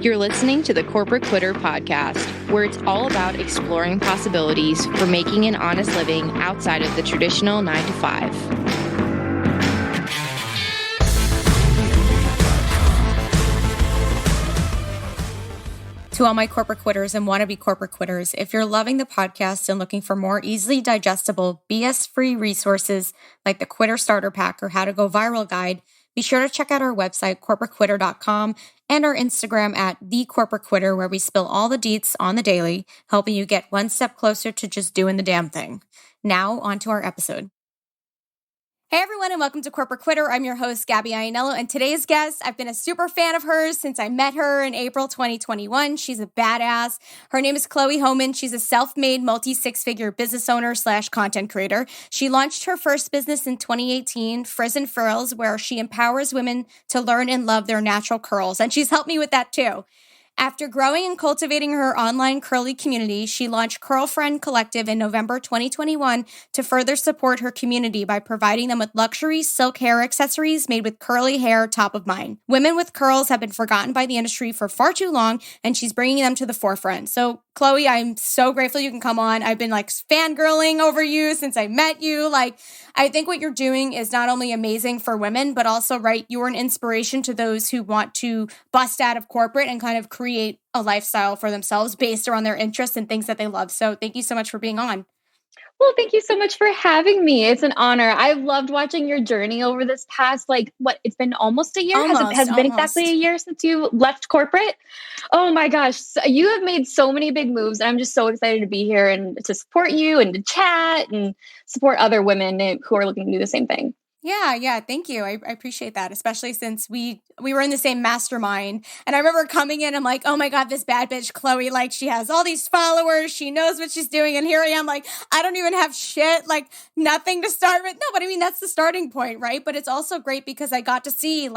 You're listening to the Corporate Quitter podcast, where it's all about exploring possibilities for making an honest living outside of the traditional 9 to 5. To all my corporate quitters and wannabe corporate quitters, if you're loving the podcast and looking for more easily digestible, BS-free resources like the Quitter Starter Pack or How to Go Viral Guide, be sure to check out our website, corporatequitter.com, and our Instagram at @thecorporatequitter, where we spill all the deets on the daily, helping you get one step closer to just doing the damn thing. Now, on to our episode. Hey everyone, and welcome to Corporate Quitter. I'm your host, Gabby Iannello, and today's guest, I've been a super fan of hers since I met her in April 2021. She's a badass. Her name is Chloe Homan. She's a self-made multi-six-figure business owner / content creator. She launched her first business in 2018, Frizz and Frills, where she empowers women to learn and love their natural curls, and she's helped me with that too. After growing and cultivating her online curly community, she launched Curlfriend Collective in November 2021 to further support her community by providing them with luxury silk hair accessories made with curly hair top of mind. Women with curls have been forgotten by the industry for far too long, and she's bringing them to the forefront. So, Chloe, I'm so grateful you can come on. I've been fangirling over you since I met you. I think what you're doing is not only amazing for women, but also, you're an inspiration to those who want to bust out of corporate and kind of create a lifestyle for themselves based around their interests and things that they love. So thank you so much for being on. Well, thank you so much for having me. It's an honor. I've loved watching your journey over this past, it's been almost a year? Has it been exactly a year since you left corporate? Oh my gosh. So you have made so many big moves. And I'm just so excited to be here and to support you and to chat and support other women who are looking to do the same thing. Yeah. Thank you. I appreciate that, especially since we were in the same mastermind. And I remember coming in, I'm like, oh my God, this bad bitch, Chloe, she has all these followers. She knows what she's doing. And here I am, I don't even have shit, nothing to start with. No, but I mean, that's the starting point, right? But it's also great because I got to see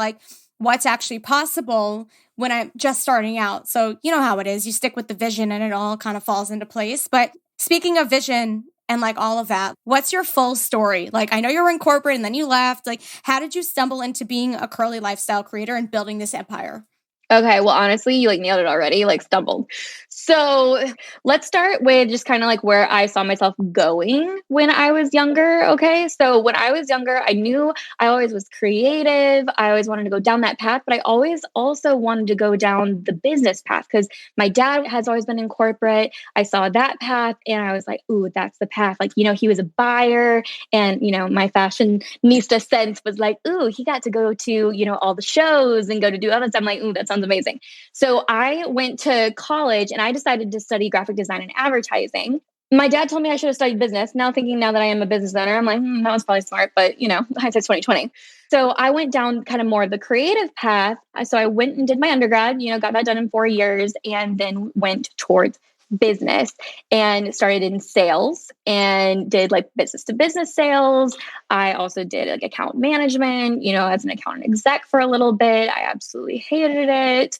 what's actually possible when I'm just starting out. So you know how it is. You stick with the vision and it all kind of falls into place. But speaking of vision, and all of that, what's your full story? I know you were in corporate and then you left. How did you stumble into being a curly lifestyle creator and building this empire? Okay. Well, honestly, you nailed it already, stumbled. So let's start with just kind of where I saw myself going when I was younger. Okay. So when I was younger, I knew I always was creative. I always wanted to go down that path, but I always also wanted to go down the business path because my dad has always been in corporate. I saw that path and I was like, ooh, that's the path. He was a buyer and, my fashionista sense was ooh, he got to go to, all the shows and go to do other stuff. I'm like, ooh, that sounds amazing. So I went to college and I decided to study graphic design and advertising. My dad told me I should have studied business. Now thinking now that I am a business owner, I'm like, that was probably smart, but hindsight's 2020. So I went down kind of more of the creative path. So I went and did my undergrad, got that done in 4 years and then went towards business and started in sales and did business to business sales. I also did account management, as an account exec for a little bit. I absolutely hated it.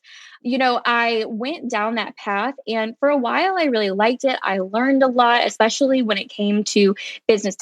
I went down that path and for a while I really liked it. I learned a lot, especially when it came to business.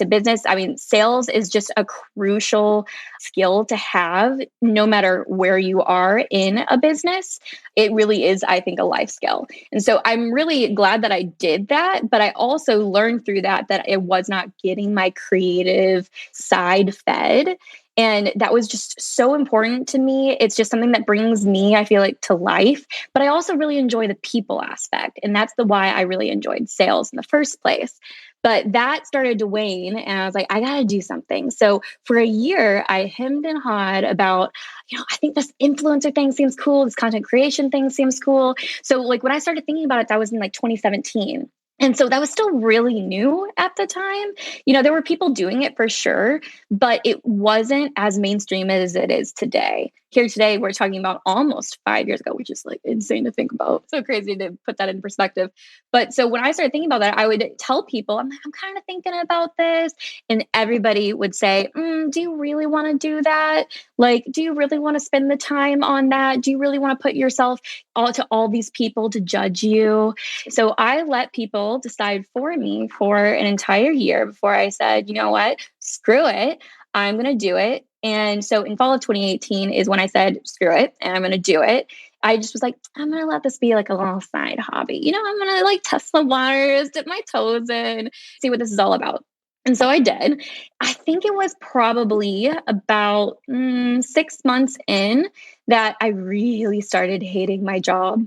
I mean, sales is just a crucial skill to have no matter where you are in a business. It really is, I think, a life skill. And so I'm really glad that I did that, but I also learned through that it was not getting my creative side fed. And that was just so important to me. It's just something that brings me, I feel to life. But I also really enjoy the people aspect. And that's why I really enjoyed sales in the first place. But that started to wane and I was like, I got to do something. So for a year, I hemmed and hawed about, I think this influencer thing seems cool. This content creation thing seems cool. So when I started thinking about it, that was in 2017. And so that was still really new at the time. There were people doing it for sure, but it wasn't as mainstream as it is today. Here today, we're talking about almost 5 years ago, which is insane to think about. So crazy to put that in perspective. But so when I started thinking about that, I would tell people, I'm kind of thinking about this. And everybody would say, do you really want to do that? Do you really want to spend the time on that? Do you really want to put yourself to all these people to judge you? So I let people decide for me for an entire year before I said, you know what, screw it. I'm going to do it. And so in fall of 2018 is when I said, screw it, and I'm going to do it. I just was like, I'm going to let this be like a little side hobby. I'm going to like test the waters, dip my toes in, see what this is all about. And so I did. I think it was probably about 6 months in that I really started hating my job.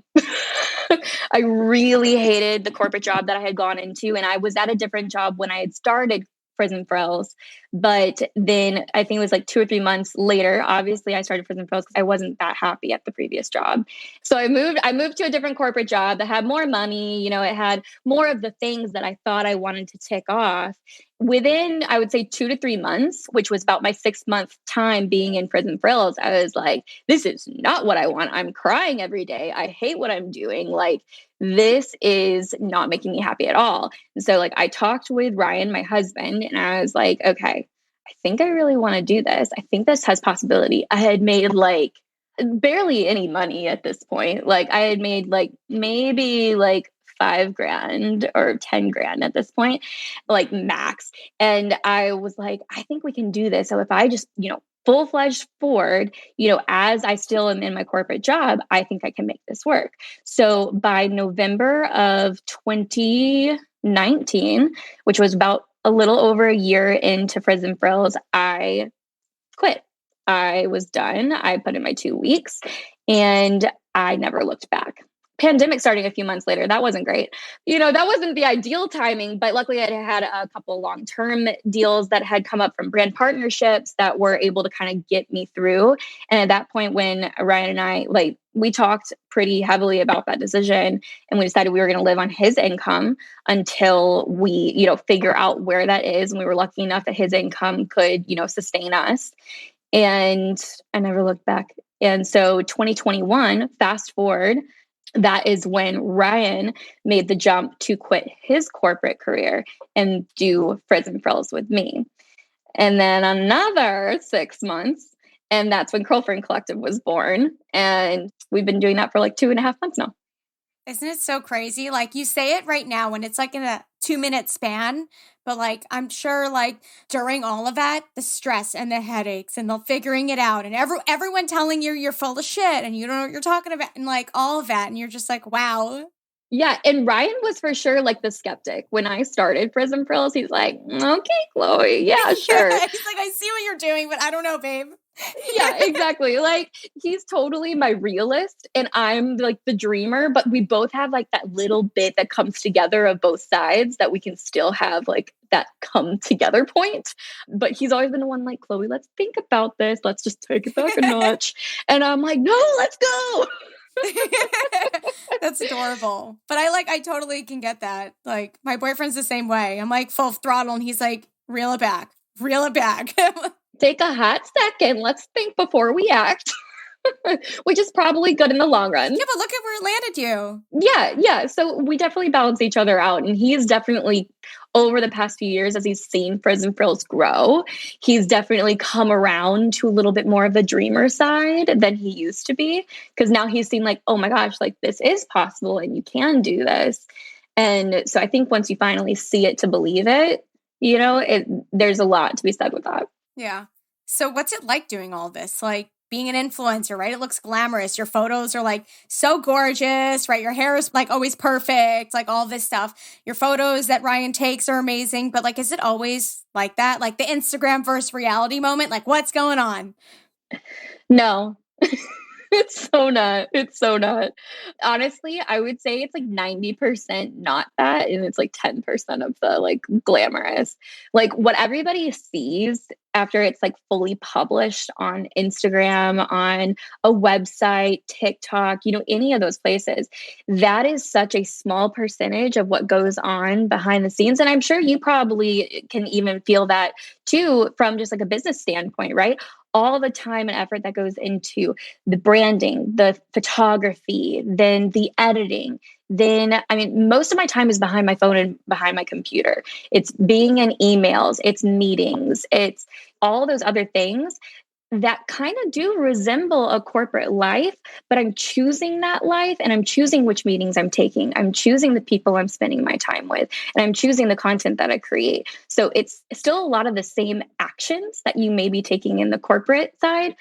I really hated the corporate job that I had gone into. And I was at a different job when I had started Frizz & Frills. But then I think it was like 2 or 3 months later, obviously I started Frizz & Frills because I wasn't that happy at the previous job. So I moved to a different corporate job that had more money. It had more of the things that I thought I wanted to tick off. Within, I would say 2 to 3 months, which was about my 6-month time being in Frizz & Frills, I was like, this is not what I want. I'm crying every day. I hate what I'm doing. Like, this is not making me happy at all. And so like I talked with Ryan, my husband, and I was like, okay, I think I really want to do this. I think this has possibility. I had made like barely any money at this point. Like I had made like maybe like $5,000 or $10,000 at this point, like max. And I was like, I think we can do this. So if I just, full-fledged forward, as I still am in my corporate job, I think I can make this work. So by November of 2019, which was about a little over a year into Frizz & Frills, I quit. I was done. I put in my 2 weeks and I never looked back. Pandemic starting a few months later, that wasn't great. That wasn't the ideal timing, but luckily I had a couple long-term deals that had come up from brand partnerships that were able to kind of get me through. And at that point, when Ryan and I, we talked pretty heavily about that decision, and we decided we were going to live on his income until we, figure out where that is. And we were lucky enough that his income could, sustain us. And I never looked back. And so 2021, fast forward, that is when Ryan made the jump to quit his corporate career and do Frizz & Frills with me. And then another 6 months, and that's when Curlfriend Collective was born. And we've been doing that for like 2.5 months now. Isn't it so crazy? Like you say it right now when it's like in a 2-minute span, but like I'm sure like during all of that, the stress and the headaches and the figuring it out and everyone telling you you're full of shit and you don't know what you're talking about and like all of that. And you're just like, wow. Yeah. And Ryan was for sure like the skeptic. When I started Frizz & Frills, he's like, okay, Chloe. Yeah, sure. He's like, I see what you're doing, but I don't know, babe. Yeah, exactly. Like he's totally my realist and I'm like the dreamer, but we both have like that little bit that comes together of both sides that we can still have like that come together point. But he's always been the one like, Chloe, let's think about this. Let's just take it back a notch. And I'm like, no, let's go. That's adorable. But I totally can get that. Like my boyfriend's the same way. I'm like full throttle and he's like, reel it back. Take a hot second. Let's think before we act, which is probably good in the long run. Yeah, but look at where it landed you. Yeah. So we definitely balance each other out. And he's definitely, over the past few years, as he's seen Frizz & Frills grow, he's definitely come around to a little bit more of the dreamer side than he used to be. Because now he's seen like, oh my gosh, like this is possible and you can do this. And so I think once you finally see it to believe it, there's a lot to be said with that. Yeah. So what's it like doing all this? Like being an influencer, right? It looks glamorous. Your photos are like so gorgeous, right? Your hair is like always perfect, like all this stuff. Your photos that Ryan takes are amazing. But like, is it always like that? Like the Instagram versus reality moment? Like what's going on? No. It's so not. Honestly, I would say it's like 90% not that. And it's like 10% of the like glamorous. Like what everybody sees after it's like fully published on Instagram, on a website, TikTok, any of those places, that is such a small percentage of what goes on behind the scenes. And I'm sure you probably can even feel that too from just like a business standpoint, right? All the time and effort that goes into the branding, the photography, then the editing. Then, most of my time is behind my phone and behind my computer. It's being in emails, it's meetings, it's all those other things that kind of do resemble a corporate life, but I'm choosing that life and I'm choosing which meetings I'm taking. I'm choosing the people I'm spending my time with, and I'm choosing the content that I create. So it's still a lot of the same actions that you may be taking in the corporate side,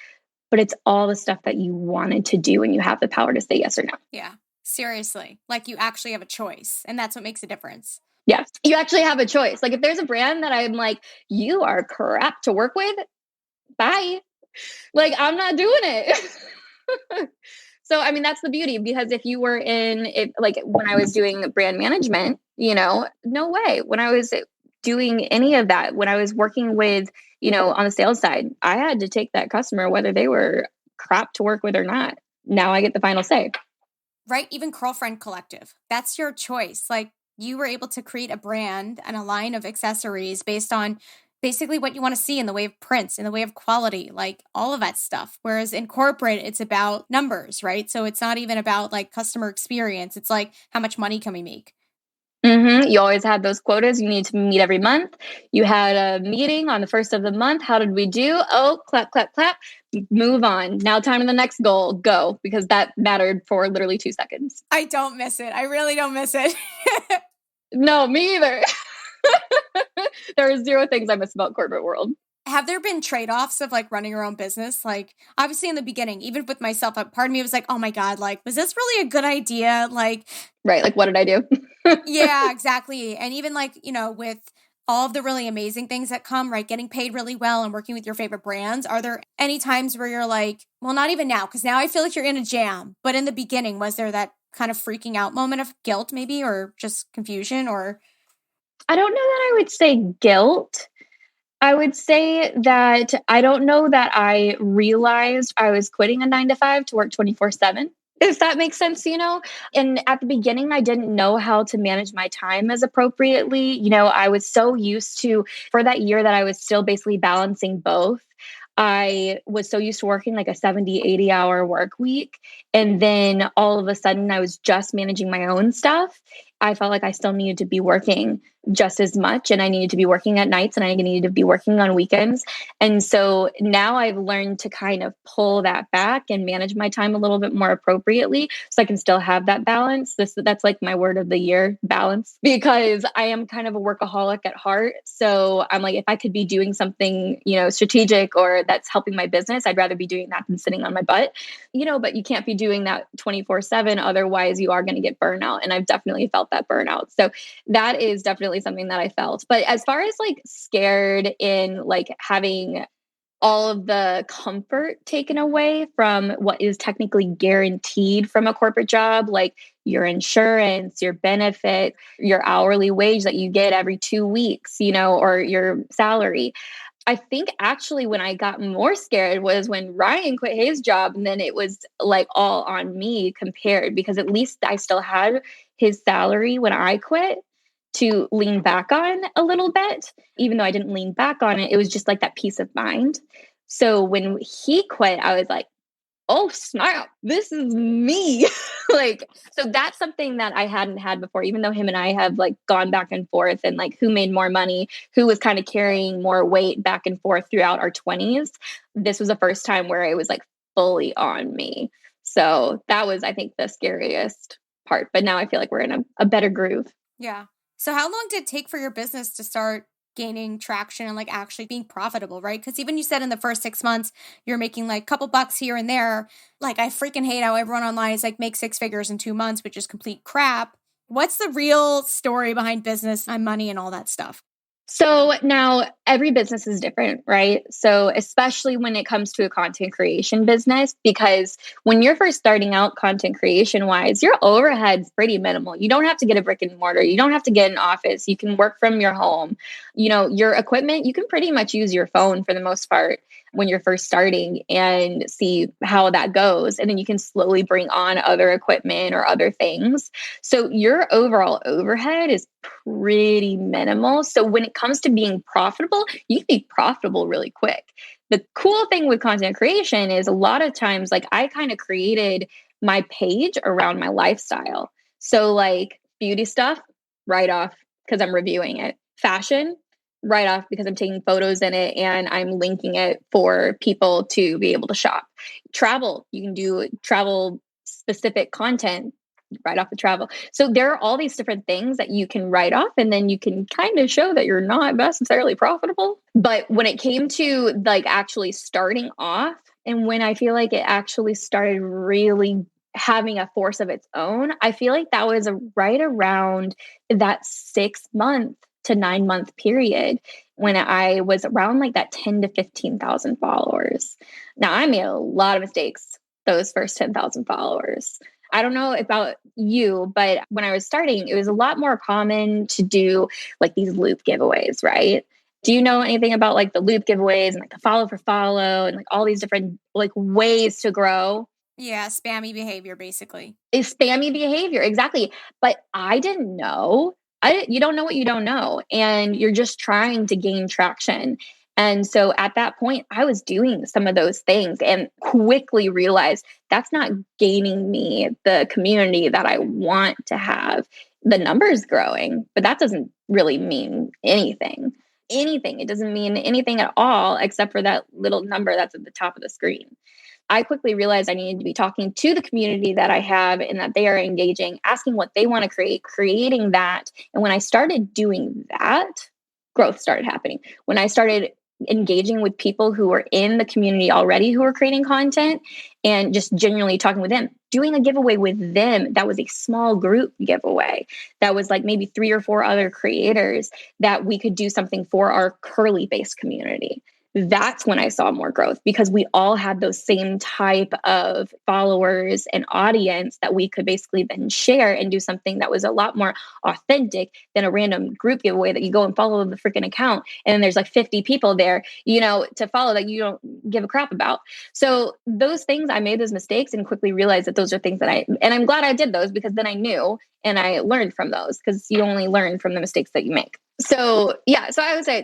but it's all the stuff that you wanted to do and you have the power to say yes or no. Yeah, seriously. Like you actually have a choice, and that's what makes a difference. Yes, you actually have a choice. Like if there's a brand that I'm like, you are crap to work with, bye. Like I'm not doing it. So, I mean, that's the beauty, because if you were like when I was doing brand management, no way. When I was doing any of that, when I was working with, on the sales side, I had to take that customer, whether they were crap to work with or not. Now I get the final say. Right? Even Curlfriend Collective, that's your choice. Like you were able to create a brand and a line of accessories based on basically what you want to see in the way of prints, in the way of quality, like all of that stuff. Whereas in corporate, it's about numbers, right? So it's not even about like customer experience. It's like, how much money can we make? Mm-hmm. You always had those quotas you need to meet every month. You had a meeting on the first of the month. How did we do? Oh, clap, clap, clap. Move on. Now time to the next goal. Go. Because that mattered for literally 2 seconds. I don't miss it. I really don't miss it. No, me either. There are 0 things I miss about corporate world. Have there been trade-offs of like running your own business? Like obviously in the beginning, even with myself, part of me was like, oh my God, like, was this really a good idea? Like, right. Like, what did I do? Yeah, exactly. And even like, with all of the really amazing things that come, right? Getting paid really well and working with your favorite brands. Are there any times where you're like, well, not even now, because now I feel like you're in a jam. But in the beginning, was there that kind of freaking out moment of guilt maybe, or just confusion, or? I don't know that I would say guilt. I would say that I don't know that I realized I was quitting a 9-to-5 to work 24/7, if that makes sense, And at the beginning, I didn't know how to manage my time as appropriately. I was so used to, for that year that I was still basically balancing both, I was so used to working like a 70, 80-hour work week. And then all of a sudden, I was just managing my own stuff. I felt like I still needed to be working just as much, and I needed to be working at nights, and I needed to be working on weekends. And so now I've learned to kind of pull that back and manage my time a little bit more appropriately so I can still have that balance. That's like my word of the year, balance, because I am kind of a workaholic at heart. So I'm like, if I could be doing something, strategic or that's helping my business, I'd rather be doing that than sitting on my butt, but you can't be doing that 24/7. Otherwise you are going to get burnout. And I've definitely felt that burnout. So that is definitely something that I felt. But as far as like scared in like having all of the comfort taken away from what is technically guaranteed from a corporate job, like your insurance, your benefit, your hourly wage that you get every 2 weeks, or your salary. I think actually when I got more scared was when Ryan quit his job, and then it was like all on me compared, because at least I still had his salary when I quit to lean back on a little bit. Even though I didn't lean back on it, it was just like that peace of mind. So when he quit, I was like, oh snap, this is me. So that's something that I hadn't had before, even though him and I have like gone back and forth and like who made more money, who was kind of carrying more weight back and forth throughout our 20s. This was the first time where it was like fully on me. So that was, I think, the scariest part. But now I feel like we're in a better groove. Yeah. So how long did it take for your business to start gaining traction and like actually being profitable, right? Because even you said in the first 6 months, you're making like a couple bucks here and there. Like I freaking hate how everyone online is like make 6 figures in 2 months, which is complete crap. What's the real story behind business and money and all that stuff? So now every business is different, right? So especially when it comes to a content creation business, because when you're first starting out content creation wise, your overhead's pretty minimal. You don't have to get a brick and mortar. You don't have to get an office. You can work from your home. Your equipment, you can pretty much use your phone for the most part when you're first starting and see how that goes. And then you can slowly bring on other equipment or other things. So your overall overhead is pretty minimal. So when it comes to being profitable, you can be profitable really quick. The cool thing with content creation is a lot of times, like I kind of created my page around my lifestyle. So like beauty stuff, right off because I'm reviewing it. Fashion, right off because I'm taking photos in it and I'm linking it for people to be able to shop. Travel, you can do travel specific content right off the travel. So there are all these different things that you can write off, and then you can kind of show that you're not necessarily profitable. But when it came to like actually starting off And when I feel like it actually started really having a force of its own, I feel like that was right around that 6 month to 9 month period when I was around like that 10 to 15,000 followers. Now, I made a lot of mistakes those first 10,000 followers. I don't know about you, but when I was starting, it was a lot more common to do like these loop giveaways, right? Do you know anything about like the loop giveaways and like the follow for follow and like all these different like ways to grow? Yeah, spammy behavior, basically. Is spammy behavior, exactly. But I didn't know. You don't know what you don't know, and you're just trying to gain traction. And so at that point, I was doing some of those things and quickly realized that's not gaining me the community that I want to have. The numbers growing, but that doesn't really mean anything. It doesn't mean anything at all except for that little number that's at the top of the screen. I quickly realized I needed to be talking to the community that I have and that they are engaging, asking what they want to create, creating that. And when I started doing that, growth started happening. When I started engaging with people who were in the community already who were creating content and just genuinely talking with them, doing a giveaway with them that was a small group giveaway that was like maybe 3 or 4 other creators that we could do something for our Curly based community. That's when I saw more growth because we all had those same type of followers and audience that we could basically then share and do something that was a lot more authentic than a random group giveaway that you go and follow the freaking account. And there's like 50 people there, to follow that you don't give a crap about. So those things, I made those mistakes and quickly realized that those are things that and I'm glad I did those because then I knew and I learned from those because you only learn from the mistakes that you make. So yeah, so I would say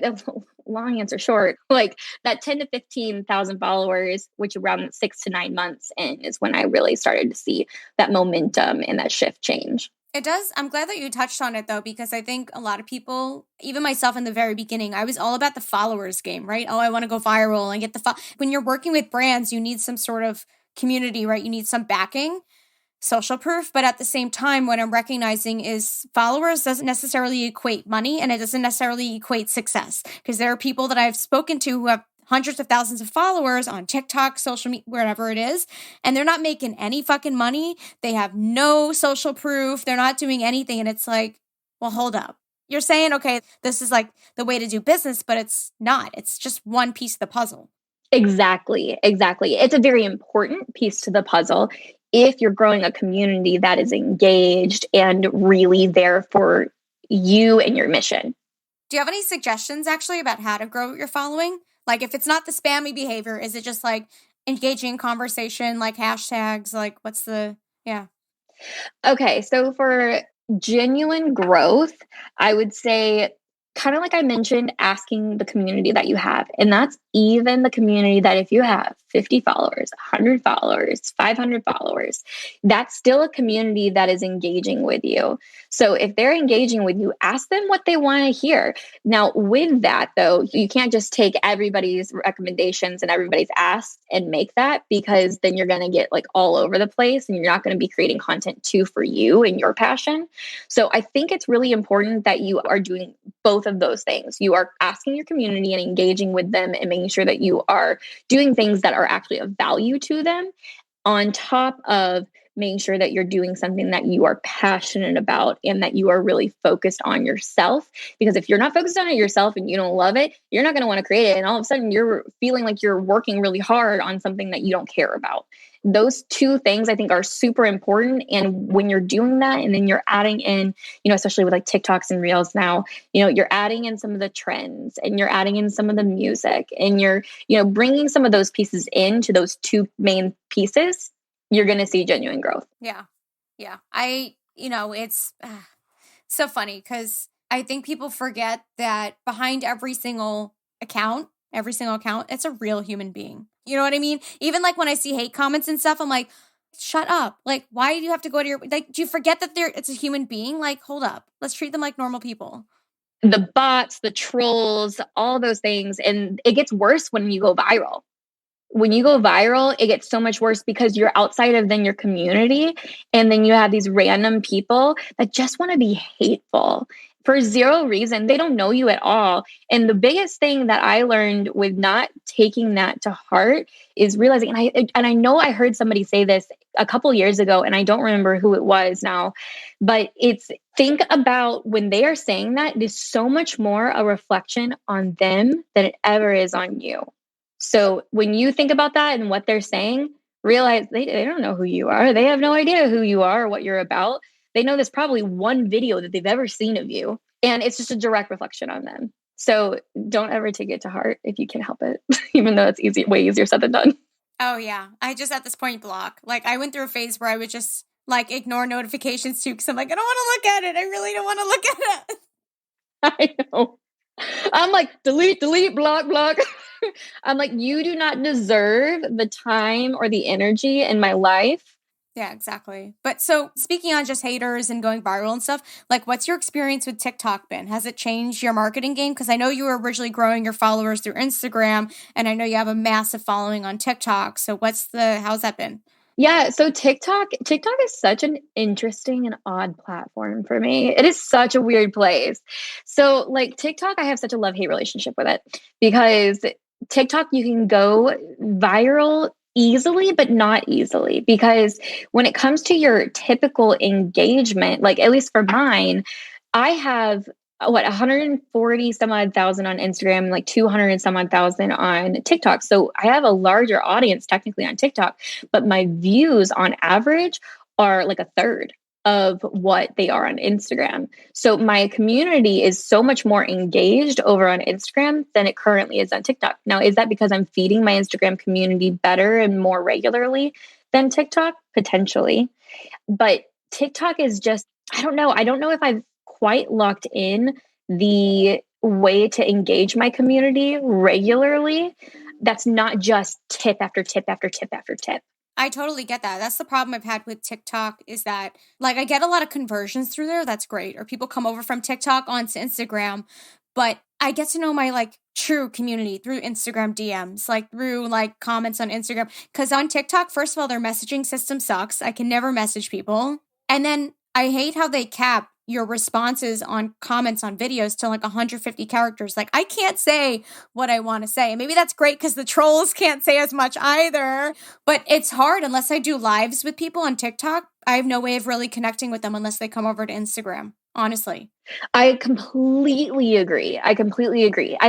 long answer short, like that 10 to 15,000 followers, which around 6 to 9 months in is when I really started to see that momentum and that shift change. It does. I'm glad that you touched on it though, because I think a lot of people, even myself in the very beginning, I was all about the followers game, right? Oh, I want to go viral and get when you're working with brands, you need some sort of community, right? You need some backing. Social proof, but at the same time, what I'm recognizing is followers doesn't necessarily equate money and it doesn't necessarily equate success because there are people that I've spoken to who have hundreds of thousands of followers on TikTok, social media, wherever it is, and they're not making any fucking money. They have no social proof. They're not doing anything. And it's like, well, hold up. You're saying, okay, this is like the way to do business, but it's not. It's just one piece of the puzzle. Exactly. It's a very important piece to the puzzle. If you're growing a community that is engaged and really there for you and your mission. Do you have any suggestions actually about how to grow your following? Like if it's not the spammy behavior, is it just like engaging in conversation, like hashtags, like yeah. Okay, so for genuine growth, I would say kind of like I mentioned, asking the community that you have. And that's even the community that if you have 50 followers, 100 followers, 500 followers, that's still a community that is engaging with you. So if they're engaging with you, ask them what they want to hear. Now, with that, though, you can't just take everybody's recommendations and everybody's ask and make that because then you're going to get like all over the place and you're not going to be creating content too for you and your passion. So I think it's really important that you are doing both of those things. You are asking your community and engaging with them and making sure that you are doing things that are actually of value to them on top of making sure that you're doing something that you are passionate about and that you are really focused on yourself. Because if you're not focused on it yourself and you don't love it, you're not going to want to create it. And all of a sudden you're feeling like you're working really hard on something that you don't care about. Those two things I think are super important. And when you're doing that and then you're adding in, especially with like TikToks and Reels now, you're adding in some of the trends and you're adding in some of the music and you're, bringing some of those pieces into those two main pieces, you're going to see genuine growth. Yeah. Yeah. It's so funny because I think people forget that behind every single account, it's a real human being. You know what I mean? Even like when I see hate comments and stuff, I'm like, shut up. Like, why do you have to go to do you forget that it's a human being? Like, hold up. Let's treat them like normal people. The bots, the trolls, all those things. And it gets worse when you go viral. When you go viral, it gets so much worse because you're outside of then your community. And then you have these random people that just want to be hateful. for zero reason. They don't know you at all. And the biggest thing that I learned with not taking that to heart is realizing, and I know I heard somebody say this a couple years ago, and I don't remember who it was now, but it's think about when they are saying that, it is so much more a reflection on them than it ever is on you. So when you think about that and what they're saying, realize they don't know who you are. They have no idea who you are or what you're about. They know there's probably one video that they've ever seen of you, and it's just a direct reflection on them. So don't ever take it to heart if you can help it, even though it's way easier said than done. Oh, yeah. I just at this point block. Like, I went through a phase where I would just like ignore notifications too, because I'm like, I don't want to look at it. I really don't want to look at it. I know. I'm like, delete, block. I'm like, you do not deserve the time or the energy in my life. Yeah, exactly. But so speaking on just haters and going viral and stuff, like what's your experience with TikTok been? Has it changed your marketing game? Because I know you were originally growing your followers through Instagram, and I know you have a massive following on TikTok. So how's that been? Yeah, so TikTok is such an interesting and odd platform for me. It is such a weird place. So like TikTok, I have such a love-hate relationship with it because TikTok, you can go viral easily, but not easily, because when it comes to your typical engagement, like at least for mine, I have 140 some odd thousand on Instagram, like 200 and some odd thousand on TikTok. So I have a larger audience technically on TikTok, but my views on average are like a third of what they are on Instagram. So my community is so much more engaged over on Instagram than it currently is on TikTok. Now, is that because I'm feeding my Instagram community better and more regularly than TikTok? Potentially. But TikTok is just, I don't know. I don't know if I've quite locked in the way to engage my community regularly. That's not just tip after tip after tip after tip. I totally get that. That's the problem I've had with TikTok is that like I get a lot of conversions through there. That's great. Or people come over from TikTok onto Instagram, but I get to know my like true community through Instagram DMs, like through like comments on Instagram. Because on TikTok, first of all, their messaging system sucks. I can never message people. And then I hate how they cap your responses on comments on videos to like 150 characters. Like I can't say what I want to say. Maybe that's great because the trolls can't say as much either, but it's hard unless I do lives with people on TikTok. I have no way of really connecting with them unless they come over to Instagram, honestly. I completely agree. I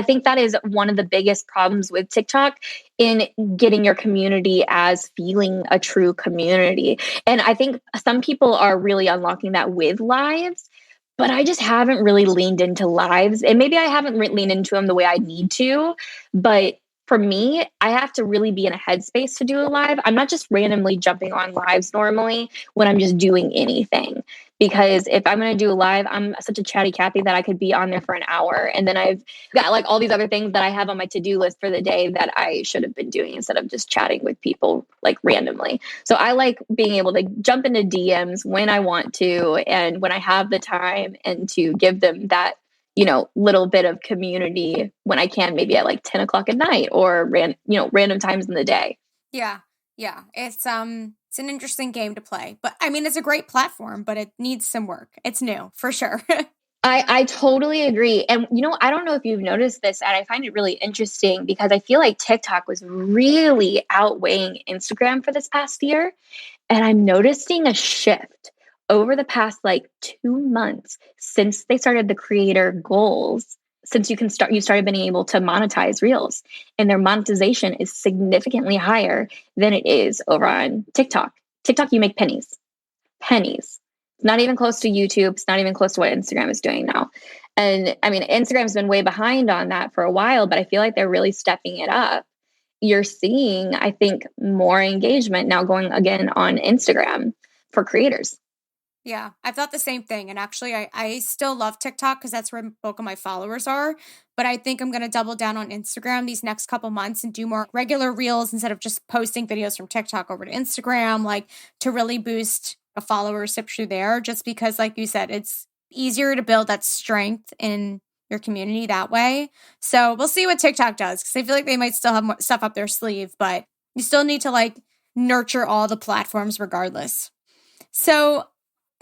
think that is one of the biggest problems with TikTok in getting your community as feeling a true community. And I think some people are really unlocking that with lives, but I just haven't really leaned into lives. And maybe I haven't leaned into them the way I need to, but for me, I have to really be in a headspace to do a live. I'm not just randomly jumping on lives normally when I'm just doing anything. Because if I'm going to do a live, I'm such a chatty Cathy that I could be on there for an hour. And then I've got like all these other things that I have on my to-do list for the day that I should have been doing instead of just chatting with people like randomly. So I like being able to jump into DMs when I want to and when I have the time, and to give them that, you know, little bit of community when I can, maybe at like 10 o'clock at night or random times in the day. Yeah. It's an interesting game to play, but I mean, it's a great platform, but it needs some work. It's new for sure. I totally agree. And, I don't know if you've noticed this, and I find it really interesting because I feel like TikTok was really outweighing Instagram for this past year. And I'm noticing a shift over the past like 2 months since they started the creator goals. Since you started being able to monetize Reels, and their monetization is significantly higher than it is over on TikTok. TikTok, you make pennies. It's not even close to YouTube. It's not even close to what Instagram is doing now. And I mean, Instagram's been way behind on that for a while, but I feel like they're really stepping it up. You're seeing, I think, more engagement now going again on Instagram for creators. Yeah, I thought the same thing. And actually, I still love TikTok because that's where the bulk of my followers are. But I think I'm going to double down on Instagram these next couple months and do more regular Reels instead of just posting videos from TikTok over to Instagram, like to really boost a followership through there. Just because, like you said, it's easier to build that strength in your community that way. So we'll see what TikTok does, because I feel like they might still have more stuff up their sleeve, but you still need to like nurture all the platforms regardless. So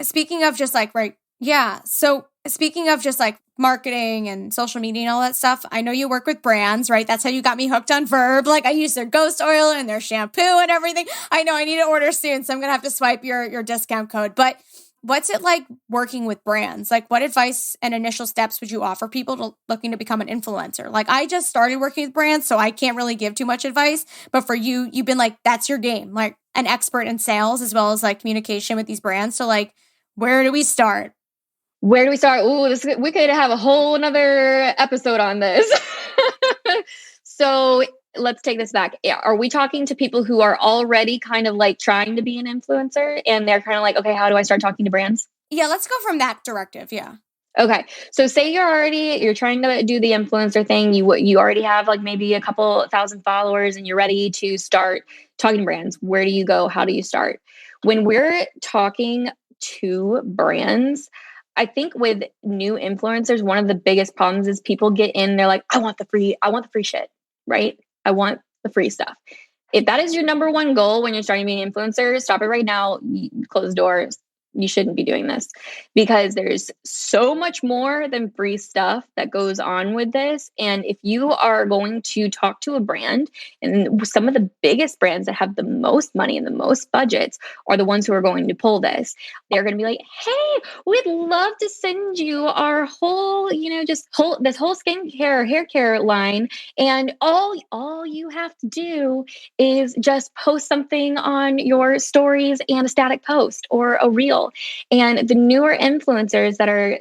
speaking of just like, right. Yeah. So Speaking of just like marketing and social media and all that stuff, I know you work with brands, right? That's how you got me hooked on Verb. Like I use their ghost oil and their shampoo and everything. I know I need to order soon, so I'm going to have to swipe your discount code. But what's it like working with brands? Like what advice and initial steps would you offer people looking to become an influencer? Like I just started working with brands, so I can't really give too much advice. But for you, you've been like, that's your game, like an expert in sales as well as like communication with these brands. So like, where do we start? Where do we start? We could have a whole another episode on this. So let's take this back. Are we talking to people who are already kind of like trying to be an influencer and they're kind of like, okay, how do I start talking to brands? Yeah, let's go from that directive. Yeah. Okay. So say you're trying to do the influencer thing. You already have like maybe a couple thousand followers and you're ready to start talking to brands. Where do you go? How do you start? When we're talking to brands, I think with new influencers, one of the biggest problems is people get in, they're like, I want the free shit, right? I want the free stuff. If that is your number one goal when you're starting being an influencer, stop it right now. Close the doors. You shouldn't be doing this because there's so much more than free stuff that goes on with this. And if you are going to talk to a brand, and some of the biggest brands that have the most money and the most budgets are the ones who are going to pull this, they're going to be like, hey, we'd love to send you our whole, this whole skincare, hair care line. And all you have to do is just post something on your stories and a static post or a reel. And the newer influencers that are,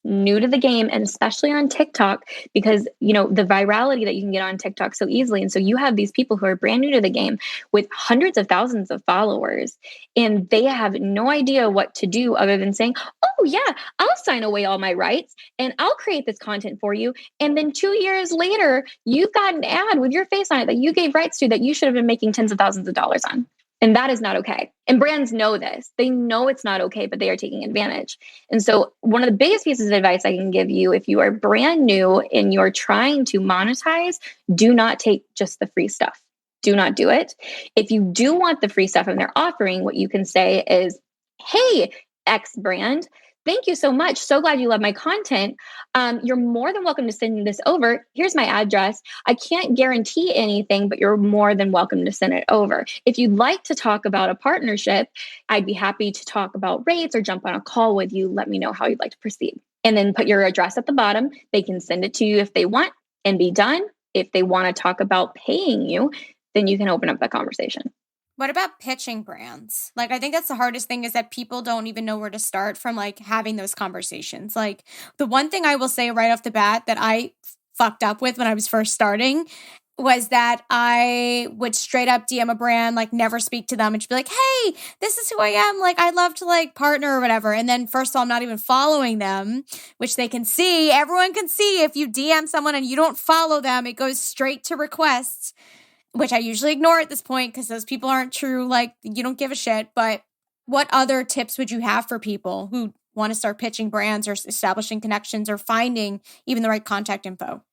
new to the game, and especially on TikTok, because, the virality that you can get on TikTok so easily. And so you have these people who are brand new to the game with hundreds of thousands of followers, and they have no idea what to do other than saying, oh yeah, I'll sign away all my rights and I'll create this content for you. And then 2 years later, you've got an ad with your face on it that you gave rights to that you should have been making tens of thousands of dollars on. And that is not okay. And brands know this. They know it's not okay, but they are taking advantage. And so one of the biggest pieces of advice I can give you, if you are brand new and you're trying to monetize, do not take just the free stuff. Do not do it. If you do want the free stuff and they're offering, what you can say is, hey, X brand, thank you so much. So glad you love my content. You're more than welcome to send this over. Here's my address. I can't guarantee anything, but you're more than welcome to send it over. If you'd like to talk about a partnership, I'd be happy to talk about rates or jump on a call with you. Let me know how you'd like to proceed. And then put your address at the bottom. They can send it to you if they want and be done. If they want to talk about paying you, then you can open up that conversation. What about pitching brands? Like, I think that's the hardest thing is that people don't even know where to start from like having those conversations. Like the one thing I will say right off the bat that I fucked up with when I was first starting was that I would straight up DM a brand, like never speak to them and just be like, hey, this is who I am. Like, I'd love to like partner or whatever. And then first of all, I'm not even following them, which they can see. Everyone can see if you DM someone and you don't follow them, it goes straight to requests, which I usually ignore at this point because those people aren't true. Like, you don't give a shit. But what other tips would you have for people who want to start pitching brands or establishing connections or finding even the right contact info?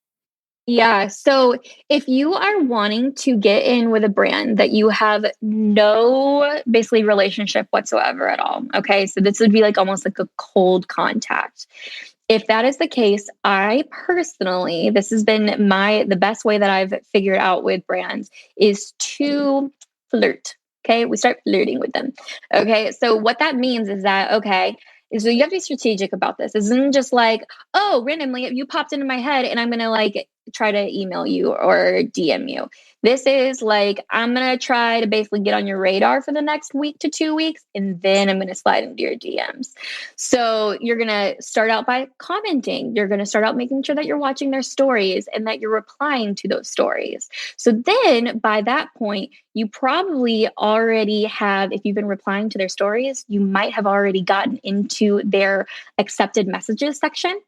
Yeah. So if you are wanting to get in with a brand that you have no basically relationship whatsoever at all, okay, so this would be like almost like a cold contact. If that is the case, I personally, this has been the best way that I've figured out with brands is to flirt. Okay. We start flirting with them. Okay. So what that means is that, so you have to be strategic about this. This isn't just like, oh, randomly you popped into my head and I'm going to like try to email you or DM you. This is like, I'm going to try to basically get on your radar for the next week to 2 weeks, and then I'm going to slide into your DMs. So you're going to start out by commenting. You're going to start out making sure that you're watching their stories and that you're replying to those stories. So then by that point, you probably already have, if you've been replying to their stories, you might have already gotten into their accepted messages section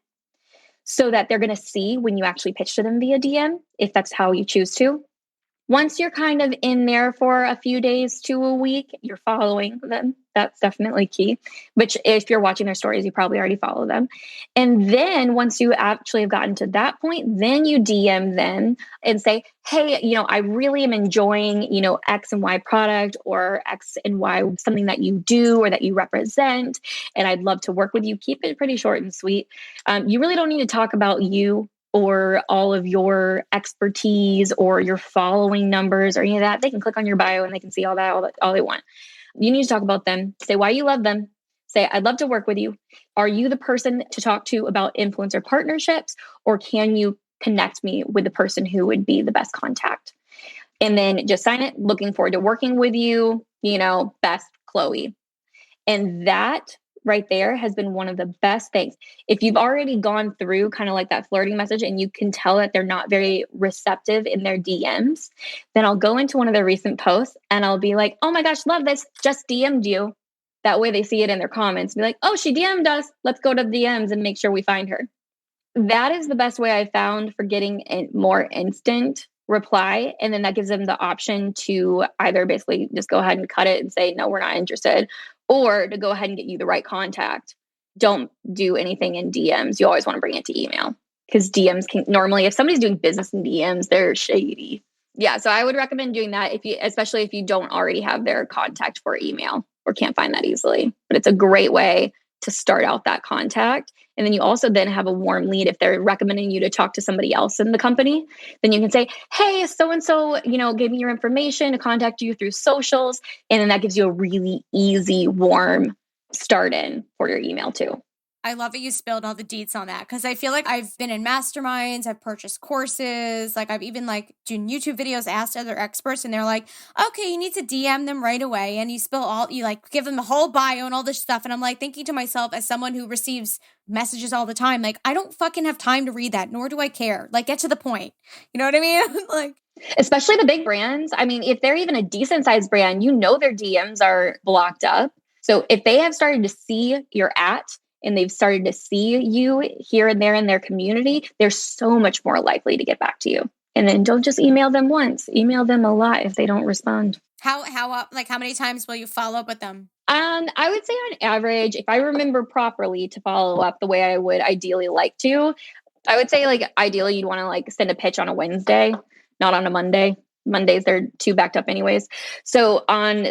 so that they're going to see when you actually pitch to them via DM, if that's how you choose to. Once you're kind of in there for a few days to a week, you're following them. That's definitely key. Which, if you're watching their stories, you probably already follow them. And then once you actually have gotten to that point, then you DM them and say, hey, I really am enjoying, X and Y product or X and Y, something that you do or that you represent. And I'd love to work with you. Keep it pretty short and sweet. You really don't need to talk about you or all of your expertise or your following numbers or any of that. They can click on your bio and they can see all they want. You need to talk about them. Say why you love them. Say, I'd love to work with you. Are you the person to talk to about influencer partnerships, or can you connect me with the person who would be the best contact? And then just sign it. Looking forward to working with you, best Chloe. And that right there has been one of the best things. If you've already gone through kind of like that flirting message and you can tell that they're not very receptive in their DMs, then I'll go into one of their recent posts and I'll be like, oh my gosh, love this. Just DM'd you. That way they see it in their comments. Be like, oh, she DM'd us. Let's go to the DMs and make sure we find her. That is the best way I found for getting a more instant reply. And then that gives them the option to either basically just go ahead and cut it and say, no, we're not interested, or to go ahead and get you the right contact. Don't do anything in DMs. You always want to bring it to email, because DMs can normally, if somebody's doing business in DMs, they're shady. Yeah. So I would recommend doing that especially if you don't already have their contact for email or can't find that easily. But it's a great way to start out that contact. And then you also then have a warm lead. If they're recommending you to talk to somebody else in the company, then you can say, hey, so-and-so, gave me your information to contact you through socials. And then that gives you a really easy, warm start in for your email too. I love that you spilled all the deets on that, because I feel like I've been in masterminds, I've purchased courses, like I've even like doing YouTube videos, asked other experts, and they're like, okay, you need to DM them right away. And you like give them the whole bio and all this stuff. And I'm like thinking to myself, as someone who receives messages all the time, like I don't fucking have time to read that, nor do I care. Like, get to the point. You know what I mean? Like, especially the big brands. I mean, if they're even a decent sized brand, their DMs are blocked up. So if they have started to see your and they've started to see you here and there in their community, they're so much more likely to get back to you. And then don't just email them once, email them a lot if they don't respond. How many times will you follow up with them? I would say on average, if I remember properly to follow up the way I would ideally like to, I would say like ideally you'd want to like send a pitch on a Wednesday, not on a Monday. Mondays, they're too backed up anyways. So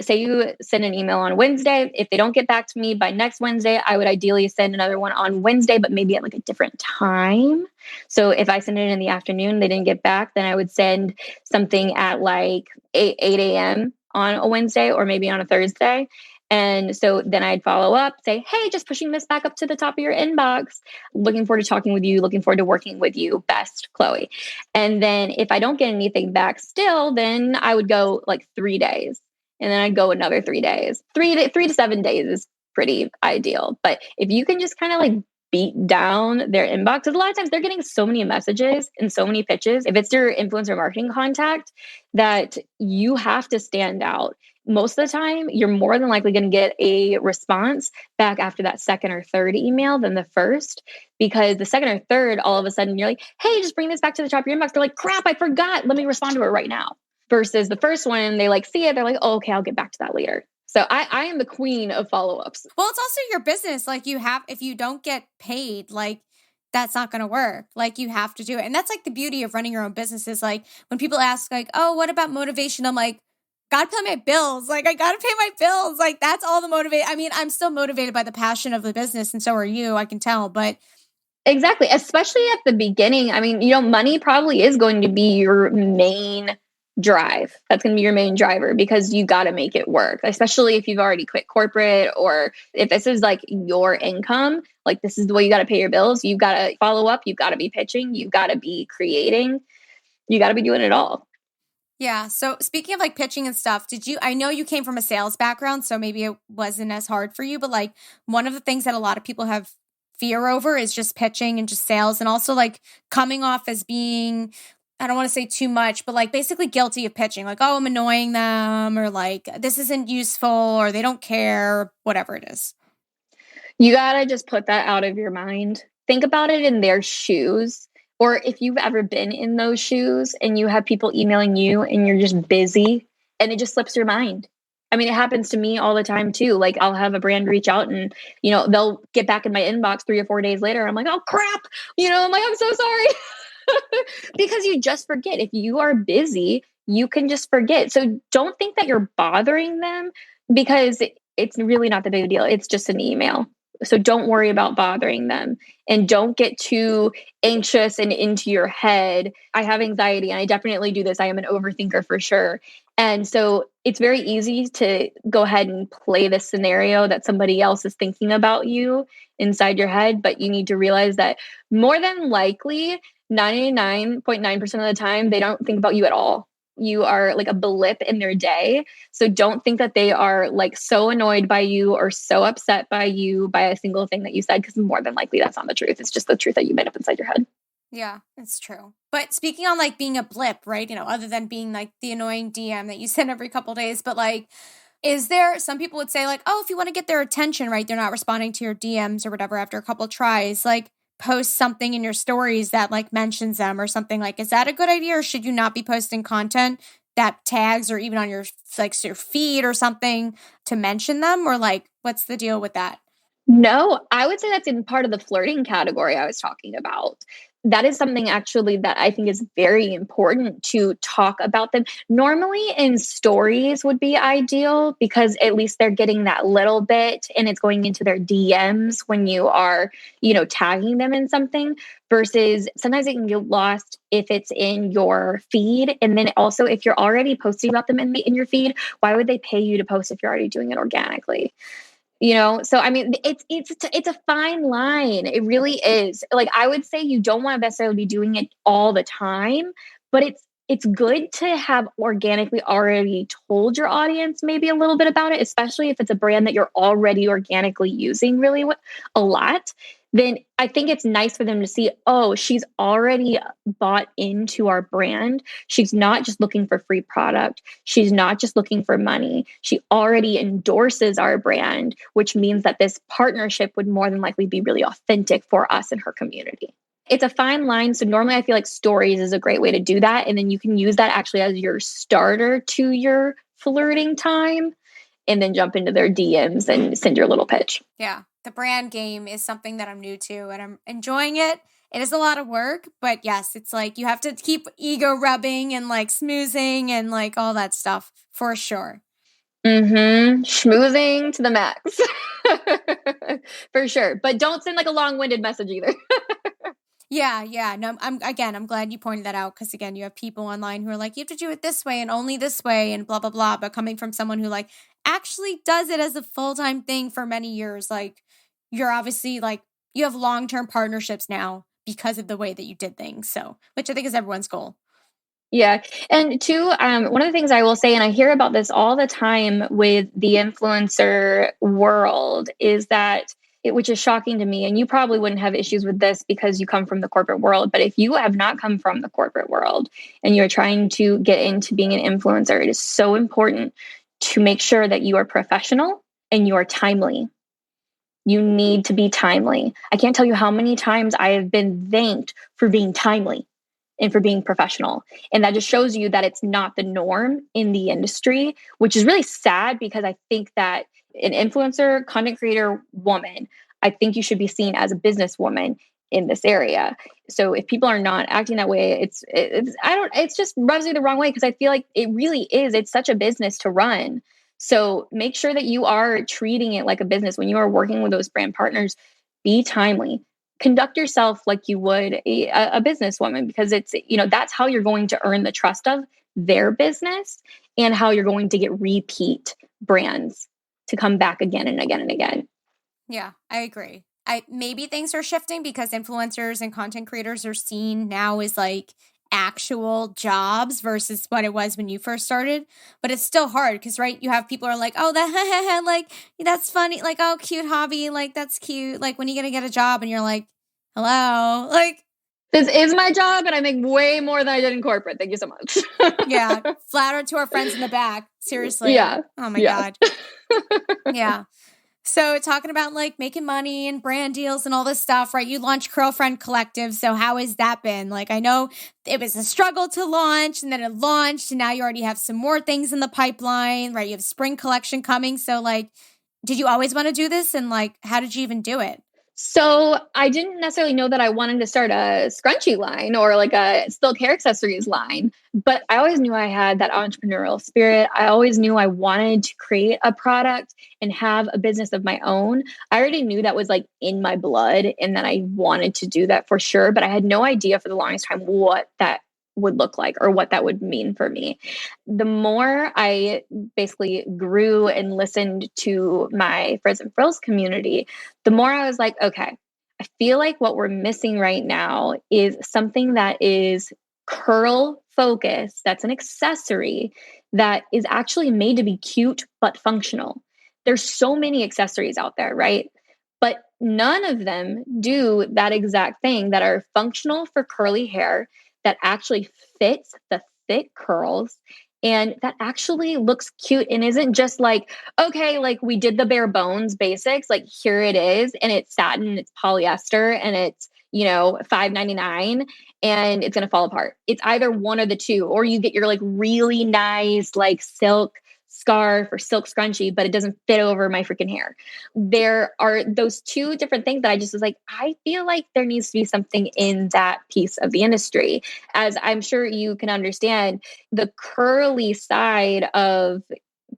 say you send an email on Wednesday, if they don't get back to me by next Wednesday, I would ideally send another one on Wednesday, but maybe at like a different time. So if I send it in the afternoon, they didn't get back, then I would send something at like 8 a.m. on a Wednesday or maybe on a Thursday. And so then I'd follow up, say, hey, just pushing this back up to the top of your inbox. Looking forward to talking with you. Looking forward to working with you. Best, Chloe. And then if I don't get anything back still, then I would go like 3 days. And then I'd go another 3 days. 3 to 7 days is pretty ideal. But if you can just kind of like beat down their inbox, because a lot of times they're getting so many messages and so many pitches. If it's your influencer marketing contact, that you have to stand out. Most of the time, you're more than likely going to get a response back after that second or third email than the first, because the second or third, all of a sudden you're like, hey, just bring this back to the top of your inbox. They're like, crap, I forgot. Let me respond to it right now. Versus the first one, they like see it. They're like, oh, okay, I'll get back to that later. So I am the queen of follow-ups. Well, it's also your business. Like if you don't get paid, like that's not going to work. Like you have to do it. And that's like the beauty of running your own business is like when people ask like, oh, what about motivation? I'm like, gotta pay my bills. Like I gotta pay my bills. Like that's all the motivate. I mean, I'm still motivated by the passion of the business, and so are you, I can tell, but exactly. Especially at the beginning. I mean, money probably is going to be your main drive. That's going to be your main driver, because you got to make it work, especially if you've already quit corporate, or if this is like your income, like this is the way you got to pay your bills. You've got to follow up. You've got to be pitching. You've got to be creating. You got to be doing it all. Yeah. So speaking of like pitching and stuff, I know you came from a sales background, so maybe it wasn't as hard for you, but like one of the things that a lot of people have fear over is just pitching and just sales, and also like coming off as being, I don't want to say too much, but like basically guilty of pitching, like, oh, I'm annoying them, or like this isn't useful, or they don't care, whatever it is. You got to just put that out of your mind. Think about it in their shoes. Or if you've ever been in those shoes and you have people emailing you and you're just busy and it just slips your mind. I mean, it happens to me all the time too. Like I'll have a brand reach out and, they'll get back in my inbox 3 or 4 days later. I'm like, oh crap. I'm like, I'm so sorry. Because you just forget. If you are busy, you can just forget. So don't think that you're bothering them, because it's really not the big deal. It's just an email. So don't worry about bothering them, and don't get too anxious and into your head. I have anxiety and I definitely do this. I am an overthinker for sure. And so it's very easy to go ahead and play this scenario that somebody else is thinking about you inside your head. But you need to realize that more than likely, 99.9% of the time, they don't think about you at all. You are like a blip in their day. So don't think that they are like so annoyed by you or so upset by you by a single thing that you said, because more than likely that's not the truth. It's just the truth that you made up inside your head. Yeah, it's true. But speaking on like being a blip, right? Other than being like the annoying DM that you send every couple days, but like, is there, some people would say like, oh, if you want to get their attention, right? They're not responding to your DMs or whatever after a couple tries, like post something in your stories that like mentions them or something. Like, is that a good idea, or should you not be posting content that tags, or even on your like your feed or something to mention them? Or like, what's the deal with that? No, I would say that's in part of the flirting category I was talking about. That is something actually that I think is very important to talk about them. Normally in stories would be ideal, because at least they're getting that little bit and it's going into their DMs when you are, tagging them in something, versus sometimes it can get lost if it's in your feed. And then also if you're already posting about them in your feed, why would they pay you to post if you're already doing it organically? So I mean, it's a fine line. It really is. Like, I would say you don't want to necessarily be doing it all the time, but it's good to have organically already told your audience maybe a little bit about it, especially if it's a brand that you're already organically using really a lot. Then I think it's nice for them to see, oh, she's already bought into our brand. She's not just looking for free product. She's not just looking for money. She already endorses our brand, which means that this partnership would more than likely be really authentic for us and her community. It's a fine line. So normally I feel like stories is a great way to do that. And then you can use that actually as your starter to your flirting time, and then jump into their DMs and send your little pitch. Yeah. The brand game is something that I'm new to and I'm enjoying it. It is a lot of work, but yes, it's like you have to keep ego rubbing and like smoozing and like all that stuff for sure. Schmoozing to the max. For sure. But don't send like a long-winded message either. Yeah. No, I'm glad you pointed that out, because again, you have people online who are like, you have to do it this way and only this way and blah, blah, blah. But coming from someone who like actually does it as a full-time thing for many years, like you're obviously like, you have long-term partnerships now because of the way that you did things. So, which I think is everyone's goal. Yeah. And two, one of the things I will say, and I hear about this all the time with the influencer world, is that which is shocking to me, and you probably wouldn't have issues with this because you come from the corporate world, but if you have not come from the corporate world and you're trying to get into being an influencer, it is so important to make sure that you are professional and you are timely. You need to be timely. I can't tell you how many times I have been thanked for being timely and for being professional. And that just shows you that it's not the norm in the industry, which is really sad, because I think that an influencer, content creator woman, I think you should be seen as a businesswoman in this area. So if people are not acting that way, it's just rubs me the wrong way, because I feel like it really is. It's such a business to run. So make sure that you are treating it like a business. When you are working with those brand partners, be timely. Conduct yourself like you would a businesswoman, because it's, that's how you're going to earn the trust of their business and how you're going to get repeat brands to come back again and again and again. Yeah, I agree. Maybe things are shifting because influencers and content creators are seen now as like actual jobs versus what it was when you first started. But it's still hard because, right, you have people who are like, oh, that like, that's funny. Like, oh, cute hobby. Like, that's cute. Like, when are you going to get a job? And you're like, hello, like, this is my job and I make way more than I did in corporate. Thank you so much. Yeah. Flatter to our friends in the back. Seriously. Yeah. Oh my God. Yeah. So talking about like making money and brand deals and all this stuff, right? You launched Curlfriend Collective. So how has that been? Like, I know it was a struggle to launch and then it launched and now you already have some more things in the pipeline, right? You have spring collection coming. So like, did you always want to do this? And like, how did you even do it? So I didn't necessarily know that I wanted to start a scrunchie line or like a silk hair accessories line, but I always knew I had that entrepreneurial spirit. I always knew I wanted to create a product and have a business of my own. I already knew that was like in my blood and that I wanted to do that for sure, but I had no idea for the longest time what that would look like or what that would mean for me. The more I basically grew and listened to my Frizz and Frills community, the more I was like, okay, I feel like what we're missing right now is something that is curl focused, that's an accessory that is actually made to be cute but functional. There's so many accessories out there, right? But none of them do that exact thing that are functional for curly hair, that actually fits the thick curls and that actually looks cute and isn't just like, okay, like we did the bare bones basics, like here it is and it's satin, it's polyester and it's, $5.99 and it's going to fall apart. It's either one or the two, or you get your like really nice, like silk scarf or silk scrunchie, but it doesn't fit over my freaking hair. There are those two different things that I just was like, I feel like there needs to be something in that piece of the industry. As I'm sure you can understand, the curly side of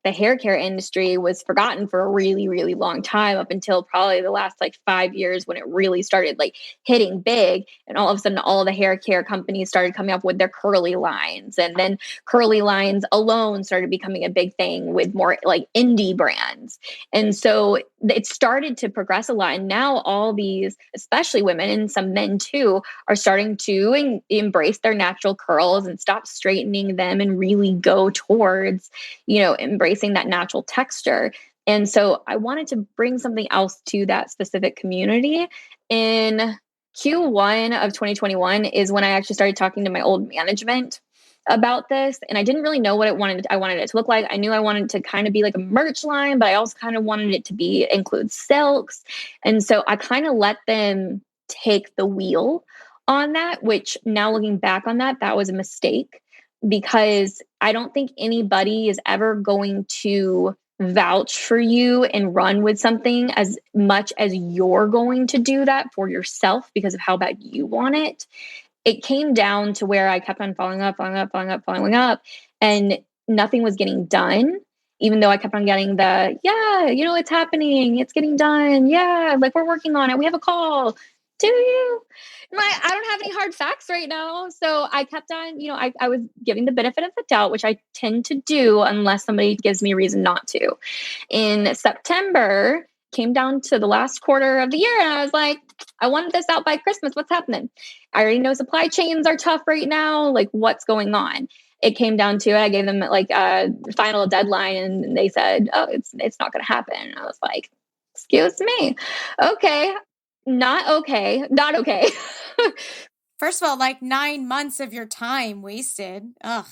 the hair care industry was forgotten for a really, really long time, up until probably the last like 5 years when it really started like hitting big. And all of a sudden, all the hair care companies started coming up with their curly lines. And then curly lines alone started becoming a big thing with more like indie brands. And so it started to progress a lot. And now all these, especially women and some men too, are starting to embrace their natural curls and stop straightening them and really go towards, embracing that natural texture. And so I wanted to bring something else to that specific community. In Q1 of 2021 is when I actually started talking to my old management about this. And I didn't really know what I wanted it to look like. I knew I wanted it to kind of be like a merch line, but I also kind of wanted it to include silks. And so I kind of let them take the wheel on that, which now looking back on that was a mistake, because I don't think anybody is ever going to vouch for you and run with something as much as you're going to do that for yourself because of how bad you want it. It came down to where I kept on following up, and nothing was getting done, even though I kept on getting it's happening, it's getting done. Yeah, like we're working on it. We have a call. Do you? I don't have any hard facts right now. So I kept on, I was giving the benefit of the doubt, which I tend to do unless somebody gives me a reason not to. In September, came down to the last quarter of the year and I was like, I wanted this out by Christmas. What's happening? I already know supply chains are tough right now. Like, what's going on? It came down to it. I gave them like a final deadline and they said, oh, it's not going to happen. And I was like, excuse me. Okay. Not okay. First of all, like 9 months of your time wasted. Ugh,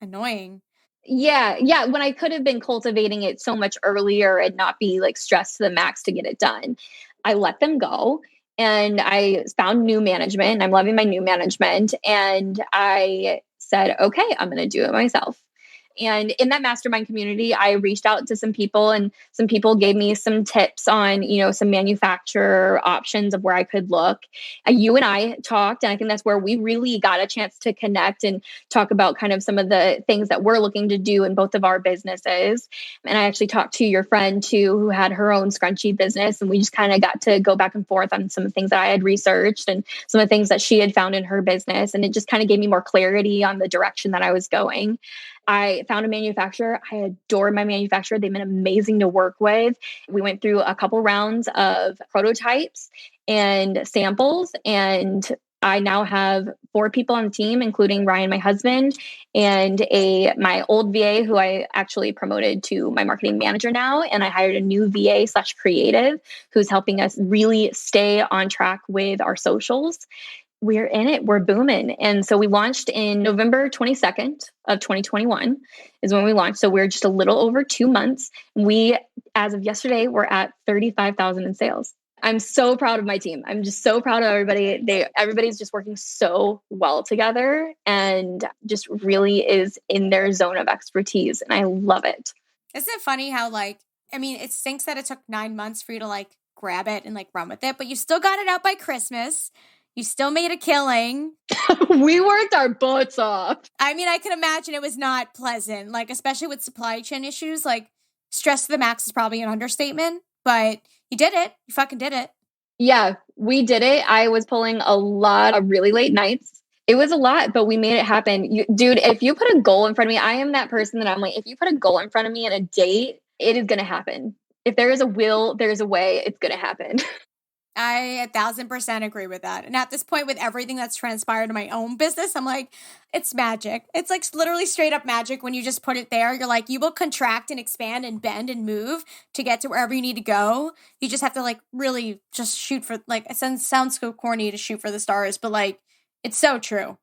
annoying. Yeah. When I could have been cultivating it so much earlier and not be like stressed to the max to get it done, I let them go and I found new management. I'm loving my new management. And I said, okay, I'm going to do it myself. And in that mastermind community, I reached out to some people and some people gave me some tips on, some manufacturer options of where I could look. You and I talked, and I think that's where we really got a chance to connect and talk about kind of some of the things that we're looking to do in both of our businesses. And I actually talked to your friend too, who had her own scrunchie business. And we just kind of got to go back and forth on some things that I had researched and some of the things that she had found in her business. And it just kind of gave me more clarity on the direction that I was going. I found a manufacturer. I adore my manufacturer. They've been amazing to work with. We went through a couple rounds of prototypes and samples, and I now have 4 people on the team, including Ryan, my husband, and my old VA who I actually promoted to my marketing manager now. And I hired a new VA/creative who's helping us really stay on track with our socials. We're in it. We're booming. And so we launched in November 22nd of 2021 is when we launched. So we're just a little over 2 months. We as of yesterday, we're at 35,000 in sales. I'm so proud of my team. I'm just so proud of everybody. Everybody's just working so well together and just really is in their zone of expertise. And I love it. Isn't it funny how it stinks that it took 9 months for you to grab it and run with it, but you still got it out by Christmas. You still made a killing. We worked our butts off. I can imagine it was not pleasant, especially with supply chain issues. Stress to the max is probably an understatement, but you did it. You fucking did it. Yeah, we did it. I was pulling a lot of really late nights. It was a lot, but we made it happen. Dude, if you put a goal in front of me, I am that person that I'm like, if you put a goal in front of me and a date, it is going to happen. If there is a will, there is a way, it's going to happen. I 1,000% agree with that. And at this point, with everything that's transpired in my own business, I'm like, it's magic. It's literally straight up magic when you just put it there. You're like, you will contract and expand and bend and move to get to wherever you need to go. You just have to really just shoot for, it sounds so corny to shoot for the stars, but it's so true.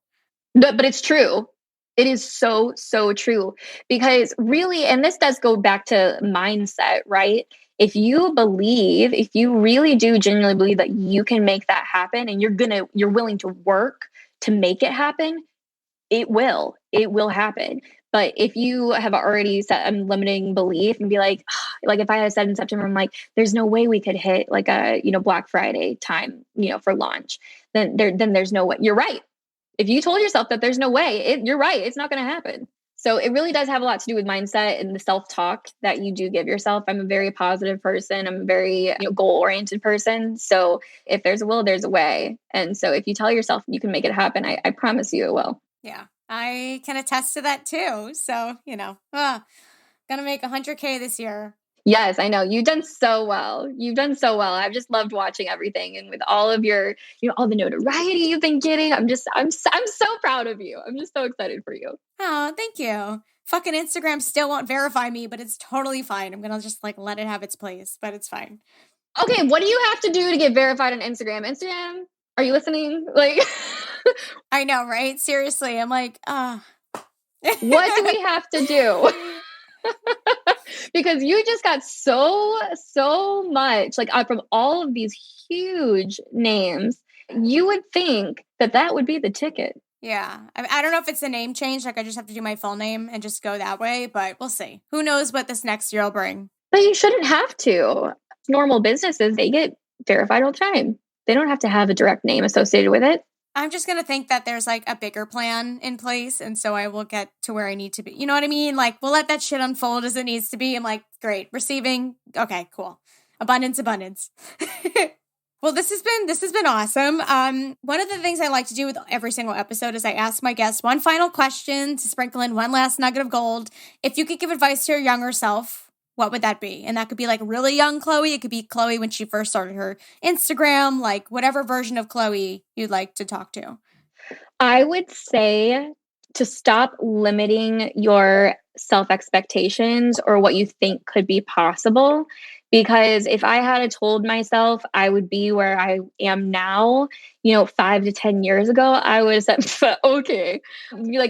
But it's true. It is so, so true. Because really, and this does go back to mindset, right? If you really do genuinely believe that you can make that happen and you're willing to work to make it happen, it will happen. But if you have already set a limiting belief and be like if I had said in September, I'm like, there's no way we could hit a Black Friday time, for launch, then there's no way. You're right. If you told yourself that there's no way, you're right. It's not going to happen. So it really does have a lot to do with mindset and the self-talk that you do give yourself. I'm a very positive person. I'm a very goal-oriented person. So if there's a will, there's a way. And so if you tell yourself you can make it happen, I promise you it will. Yeah, I can attest to that too. So, gonna make 100K this year. Yes, I know. You've done so well. I've just loved watching everything, and with all of your, all the notoriety you've been getting. I'm so proud of you. I'm just so excited for you. Oh, thank you. Fucking Instagram still won't verify me, but it's totally fine. I'm gonna just let it have its place, but it's fine. Okay, what do you have to do to get verified on Instagram? Instagram, are you listening? I know, right? Seriously, I'm like, what do we have to do? Because you just got so much from all of these huge names. You would think that would be the ticket. Yeah. I don't know if it's a name change. I just have to do my full name and just go that way, but we'll see. Who knows what this next year will bring. But you shouldn't have to. Normal businesses, they get verified all the time. They don't have to have a direct name associated with it. I'm just going to think that there's a bigger plan in place. And so I will get to where I need to be. You know what I mean? We'll let that shit unfold as it needs to be. I'm like, great. Receiving. Okay, cool. Abundance. Well, this has been awesome. One of the things I like to do with every single episode is I ask my guests one final question to sprinkle in one last nugget of gold. If you could give advice to your younger self, what would that be? And that could be really young Chloe. It could be Chloe when she first started her Instagram, whatever version of Chloe you'd like to talk to. I would say to stop limiting your self-expectations or what you think could be possible. Because if I had told myself I would be where I am now, 5 to 10 years ago, I would have said, okay,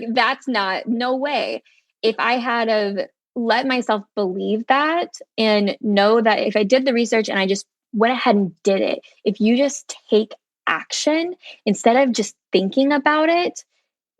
that's no way. If I had of let myself believe that and know that if I did the research and I just went ahead and did it, if you just take action instead of just thinking about it,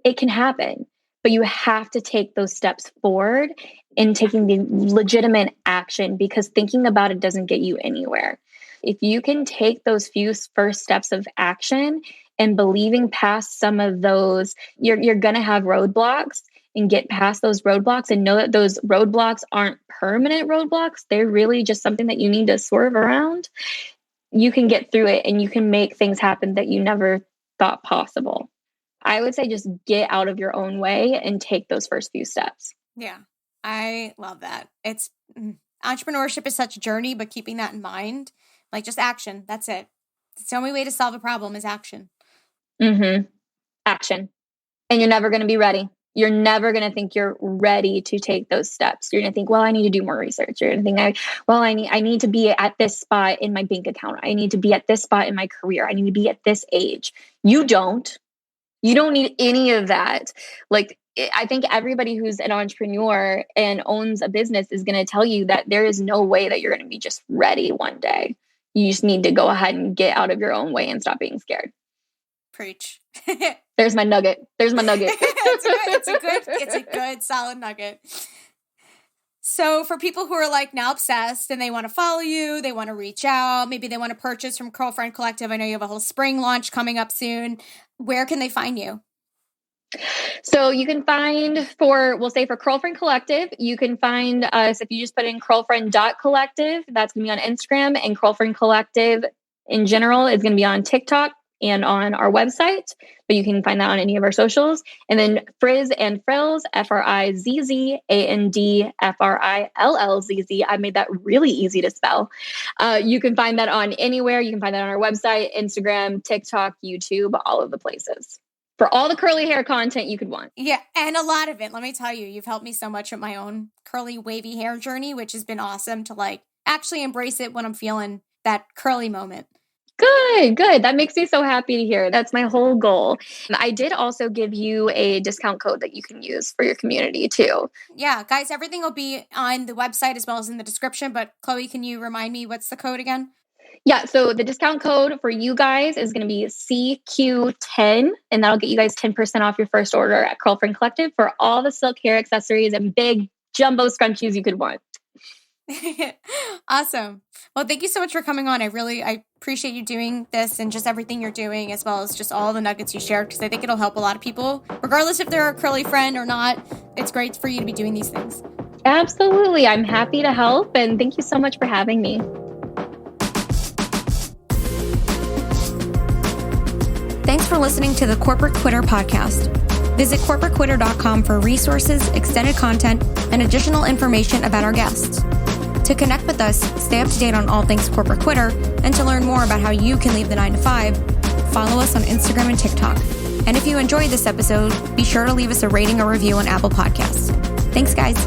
it can happen. But you have to take those steps forward in taking the legitimate action, because thinking about it doesn't get you anywhere. If you can take those few first steps of action and believing past some of those, you're going to have roadblocks, and get past those roadblocks and know that those roadblocks aren't permanent roadblocks. They're really just something that you need to swerve around. You can get through it and you can make things happen that you never thought possible. I would say just get out of your own way and take those first few steps. Yeah, I love that. Entrepreneurship is such a journey, but keeping that in mind, just action. That's it. It's the only way to solve a problem is action. Action. And you're never going to be ready. You're never going to think you're ready to take those steps. You're going to think, well, I need to do more research. You're going to think, I need to be at this spot in my bank account. I need to be at this spot in my career. I need to be at this age. You don't need any of that. I think everybody who's an entrepreneur and owns a business is going to tell you that there is no way that you're going to be just ready one day. You just need to go ahead and get out of your own way and stop being scared. Preach. There's my nugget. It's a good solid nugget. So for people who are like now obsessed and they want to follow you, they want to reach out, maybe they want to purchase from Curlfriend Collective. I know you have a whole spring launch coming up soon. Where can they find you? So you can find for Curlfriend Collective, you can find us if you just put in curlfriend.collective. That's going to be on Instagram, and Curlfriend Collective in general is going to be on TikTok and on our website, but you can find that on any of our socials. And then Frizz and Frills, FRIZZAND I made that really easy to spell. You can find that on anywhere. You can find that on our website, Instagram, TikTok, YouTube, all of the places. For all the curly hair content you could want. Yeah, and a lot of it. Let me tell you, you've helped me so much with my own curly, wavy hair journey, which has been awesome to like actually embrace it when I'm feeling that curly moment. Good. That makes me so happy to hear. That's my whole goal. I did also give you a discount code that you can use for your community too. Yeah, guys, everything will be on the website as well as in the description. But Chloe, can you remind me what's the code again? Yeah, so the discount code for you guys is going to be CQ10, and that'll get you guys 10% off your first order at Curlfriend Collective for all the silk hair accessories and big jumbo scrunchies you could want. Awesome. Well, thank you so much for coming on. I appreciate you doing this and just everything you're doing, as well as just all the nuggets you shared, because I think it'll help a lot of people, regardless if they're a curly friend or not. It's great for you to be doing these things. Absolutely. I'm happy to help, and thank you so much for having me. Thanks for listening to the Corporate Quitter podcast. Visit corporatequitter.com for resources, extended content, and additional information about our guests. To connect with us, stay up to date on all things Corporate Quitter, and to learn more about how you can leave the 9-to-5, follow us on Instagram and TikTok. And if you enjoyed this episode, be sure to leave us a rating or review on Apple Podcasts. Thanks, guys.